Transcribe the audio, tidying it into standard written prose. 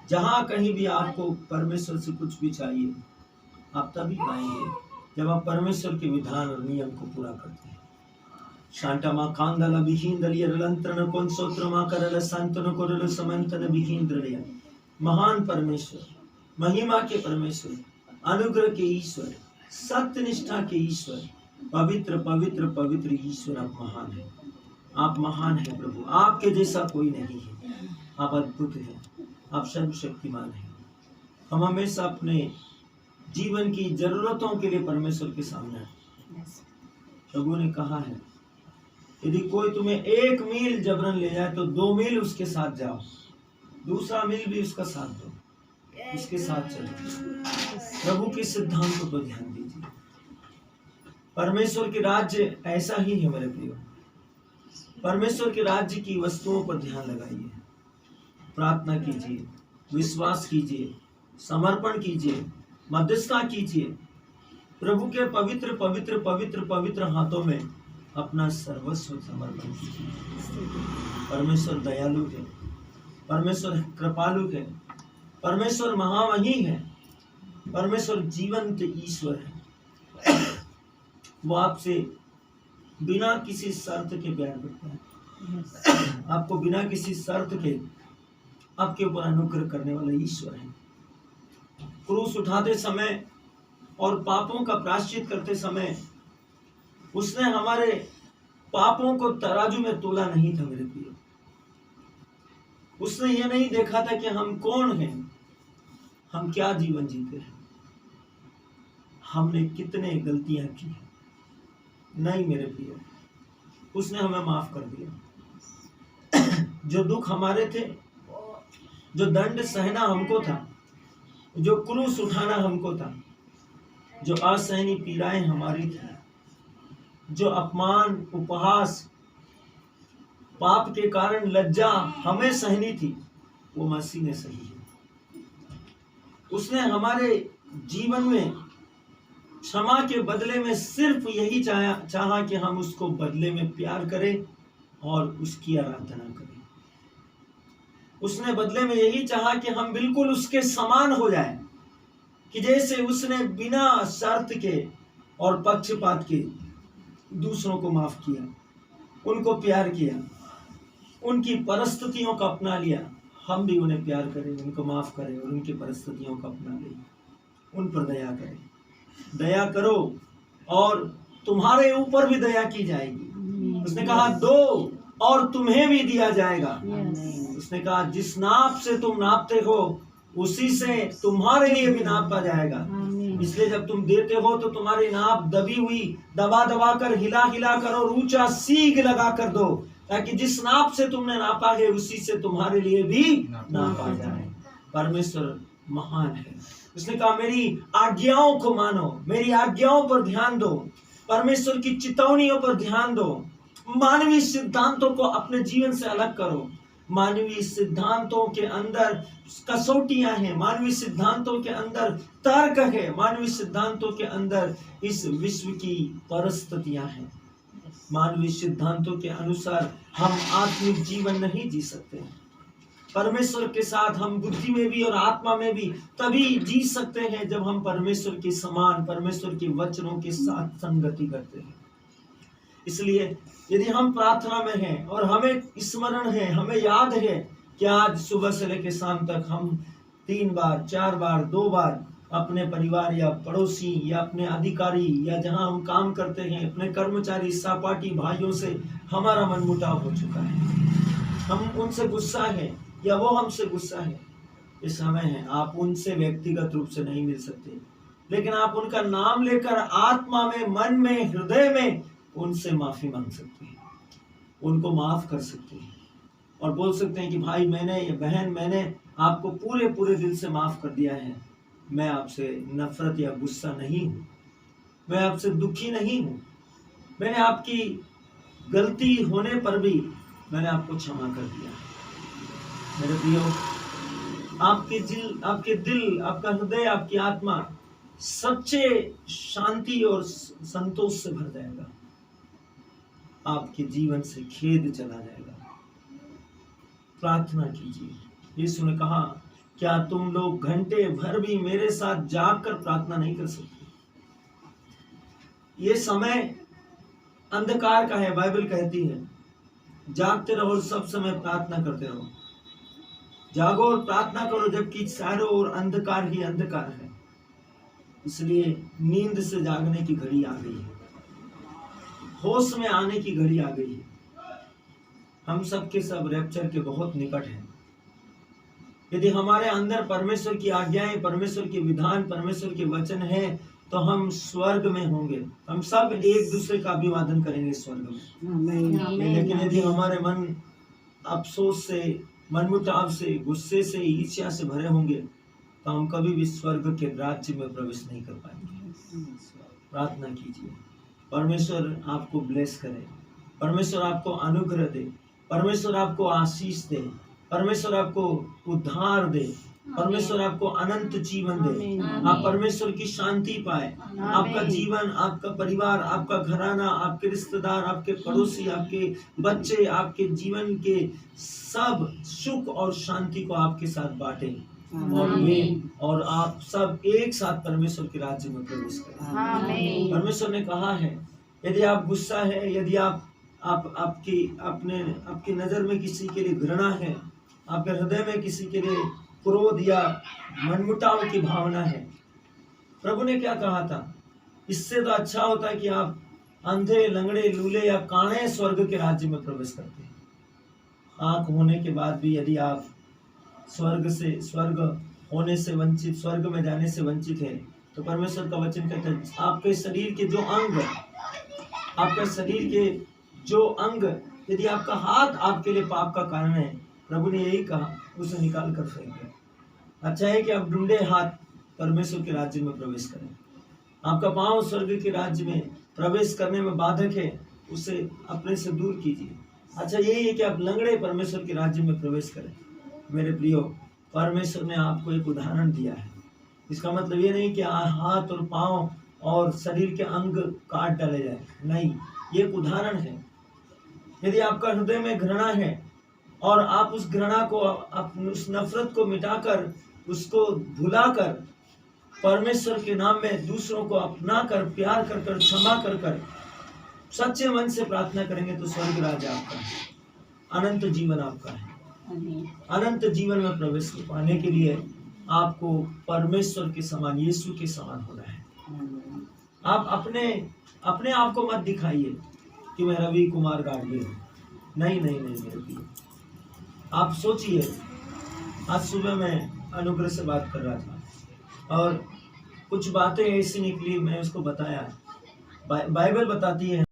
जहाँ कहीं भी आपको परमेश्वर से कुछ भी चाहिए, आप तभी पाएंगे जब आप परमेश्वर के विधान और नियम को पूरा करते हैं। शांतमा कांदला विहींदलिय रलंत्रन कोंसोत्रमा करल संतन कोरल समंतन विहींद्रलिय। महान परमेश्वर, महिमा के परमेश्वर, अनुग्रह के ईश्वर, सत्यनिष्ठा के ईश्वर, पवित्र पवित्र पवित्र ईश्वर, आप महान हैं। आप महान हैं प्रभु, आपके जैसा कोई नहीं है। आप अद्भुत हैं, आप सर्वशक्तिमान हैं। हम हमेशा अपने जीवन की जरूरतों के लिए परमेश्वर के सामने हैं। प्रभु ने कहा है, यदि कोई तुम्हें 1 मील जबरन ले जाए तो 2 मील उसके साथ जाओ, दूसरा मील भी उसका साथ दो, उसके साथ चलो। प्रभु के सिद्धांतों पर ध्यान दीजिए। परमेश्वर के राज्य ऐसा ही है मेरे प्रियो। परमेश्वर के राज्य की वस्तुओं पर ध्यान लगाइए, प्रार्थना कीजिए, विश्वास कीजिए, समर्पण कीजिए, मध्यस्थता कीजिए। प्रभु के पवित्र पवित्र पवित्र पवित्र हाथों में अपना सर्वस्व समर्पण कीजिए। परमेश्वर दयालु है, परमेश्वर कृपालु है, परमेश्वर महामही है, परमेश्वर जीवंत ईश्वर है। वो आपसे बिना किसी शर्त के प्यार करता है। आपको बिना किसी शर्त के आपके ऊपर अनुग्रह करने वाला ईश्वर है। क्रूस उठाते समय और पापों का प्रायश्चित करते समय उसने हमारे पापों को तराजू में तोला नहीं था मेरे प्रिय। उसने ये नहीं देखा था कि हम कौन हैं, हम क्या जीवन जीते हैं, हमने कितने गलतियां की हैं। नहीं मेरे प्रिय, उसने हमें माफ कर दिया। जो दुख हमारे थे, जो दंड सहना हमको था, जो क्रूस उठाना हमको था, जो असहनीय पीड़ाएं हमारी थी, जो अपमान उपहास पाप के कारण लज्जा हमें सहनी थी, वो मसीह ने सही है। उसने हमारे जीवन में क्षमा के बदले में सिर्फ यही चाहा कि हम उसको बदले में प्यार करें और उसकी आराधना करें। उसने बदले में यही चाहा कि हम बिल्कुल उसके समान हो जाएं, कि जैसे उसने बिना शर्त के और पक्षपात के दूसरों को माफ किया, उनको प्यार किया, उनकी परिस्थितियों को अपना लिया, हम भी उन्हें प्यार करें, उनको माफ करें और उनकी परिस्थितियों को अपना लें, उन पर दया करें। दया करो और तुम्हारे ऊपर भी दया की जाएगी। उसने कहा दो और तुम्हें भी दिया जाएगा। उसने कहा जिस नाप से तुम नापते हो उसी से तुम्हारे लिए भी नापा जाएगा। इसलिए जब तुम देते हो तो तुम्हारी नाप दबी हुई दबा दबा कर हिला हिला कर और ऊंचा सीग लगा कर दो, ताकि जिस नाप से तुमने नापा है उसी से तुम्हारे लिए भी नापा जाए। परमेश्वर महान है। उसने कहा मेरी आज्ञाओं को मानो, मेरी आज्ञाओं पर ध्यान दो, परमेश्वर की चेतावनियों पर ध्यान दो, मानवीय सिद्धांतों को अपने जीवन से अलग करो। मानवीय सिद्धांतों के अंदर कसौटियां हैं, मानवीय सिद्धांतों के अंदर तर्क है, मानवीय सिद्धांतों के अंदर इस विश्व की परिस्थितियां हैं। मानवीय सिद्धांतों के अनुसार हम आत्मिक जीवन नहीं जी सकते। परमेश्वर के साथ हम बुद्धि में भी और आत्मा में भी तभी जी सकते हैं जब हम परमेश्वर के समान, परमेश्वर के वचनों के साथ संगति करते हैं। इसलिए यदि हम प्रार्थना में हैं और हमें स्मरण है, हमें याद है कि आज सुबह से लेकर शाम तक हम 3 बार 4 बार 2 बार अपने परिवार या पड़ोसी या अपने अधिकारी या जहां हम काम करते हैं अपने कर्मचारी सहपाठी भाइयों से हमारा मनमुटाव हो चुका है, हम उनसे गुस्सा है या वो हमसे गुस्सा है, ये समय है। आप उनसे व्यक्तिगत रूप से नहीं मिल सकते, लेकिन आप उनका नाम लेकर आत्मा में, मन में, हृदय में उनसे माफी मांग सकते हैं, उनको माफ कर सकते हैं और बोल सकते हैं कि भाई मैंने या बहन मैंने आपको पूरे पूरे दिल से माफ कर दिया है। मैं आपसे नफरत या गुस्सा नहीं हूँ, मैं आपसे दुखी नहीं हूँ, मैंने आपकी गलती होने पर भी मैंने आपको क्षमा कर दिया। मेरे प्रियो, आपके दिल, आपका हृदय, आपकी आत्मा सच्चे शांति और संतोष से भर जाएगा। आपके जीवन से खेद चला जाएगा। प्रार्थना कीजिए। यीशु ने कहा क्या तुम लोग घंटे भर भी मेरे साथ जाग कर प्रार्थना नहीं कर सकते? ये समय अंधकार का है। बाइबल कहती है जागते रहो और सब समय प्रार्थना करते रहो। जागो और प्रार्थना करो जबकि चारों ओर अंधकार ही अंधकार है। इसलिए नींद से जागने की घड़ी आ गई है, होश में आने की घड़ी आ गई है। हम सब के सब रैप्चर के बहुत निकट हैं। यदि हमारे अंदर परमेश्वर की आज्ञाएं, परमेश्वर के विधान, परमेश्वर के वचन हैं, तो हम स्वर्ग में होंगे। हम सब एक दूसरे का अभिवादन करेंगे स्वर्ग में। लेकिन यदि हमारे मन अफसोस से, मनमुटाव से, गुस्से से, ईर्ष्या से भरे होंगे, तो हम कभी भी स्वर्ग के राज्य में प्रवेश नहीं कर पाएंगे। प्रार्थना कीजिए, परमेश्वर आपको ब्लेस करे, परमेश्वर आपको अनुग्रह दे, परमेश्वर आपको आशीष दे, परमेश्वर आपको उद्धार दे, परमेश्वर आपको अनंत जीवन दे। आप परमेश्वर की शांति पाए। आपका जीवन, आपका परिवार, आपका घराना, आपके रिश्तेदार, आपके पड़ोसी, आपके बच्चे, आपके जीवन के सब सुख और शांति को आपके साथ बांटे और आप सब एक साथ परमेश्वर के राज्य में प्रवेश करें। परमेश्वर ने कहा है यदि आप गुस्सा है, यदि आपकी नजर में किसी के लिए घृणा है, आपके हृदय में किसी के लिए क्रोध या मनमुटाव की भावना है, प्रभु ने क्या कहा था? इससे तो अच्छा होता है कि आप अंधे, लंगड़े, लूले या काणे स्वर्ग के राज्य में प्रवेश करते हैं। आंख होने के बाद भी यदि आप स्वर्ग होने से वंचित, स्वर्ग में जाने से वंचित है, तो परमेश्वर का वचन कहता है आपके शरीर के जो अंग, यदि आपका हाथ आपके लिए पाप का कारण है, प्रभु ने यही कहा उसे निकाल कर फेंक दे। अच्छा है कि आप ढूंढे हाथ परमेश्वर के राज्य में प्रवेश करें। आपका पांव स्वर्ग के राज्य में प्रवेश करने में बाधक है, उसे अपने से दूर कीजिए। अच्छा यही है कि आप लंगड़े परमेश्वर के राज्य में प्रवेश करें। मेरे प्रियो, परमेश्वर ने आपको एक उदाहरण दिया है। इसका मतलब ये नहीं कि हाथ और पांव और शरीर के अंग काट डाले जाए, नहीं, ये एक उदाहरण है। यदि आपका हृदय में घृणा है और आप उस घृणा को, उस नफरत को मिटाकर, उसको भुलाकर, परमेश्वर के नाम में दूसरों को अपना कर, प्यार कर कर, क्षमा कर कर, सच्चे मन से प्रार्थना करेंगे, तो स्वर्ग राज्य आपका है, अनंत जीवन आपका है। अनंत जीवन में प्रवेश पाने के लिए आपको परमेश्वर के समान, यीशु के समान होना है। आप अपने आप को मत दिखाइए कि मैं रवि कुमार गाडगे हूँ। नहीं मेरे प्रिय, आप सोचिए, आज सुबह मैं अनुग्रह से बात कर रहा था और कुछ बातें ऐसी निकली, मैं उसको बताया। बाइबल बताती है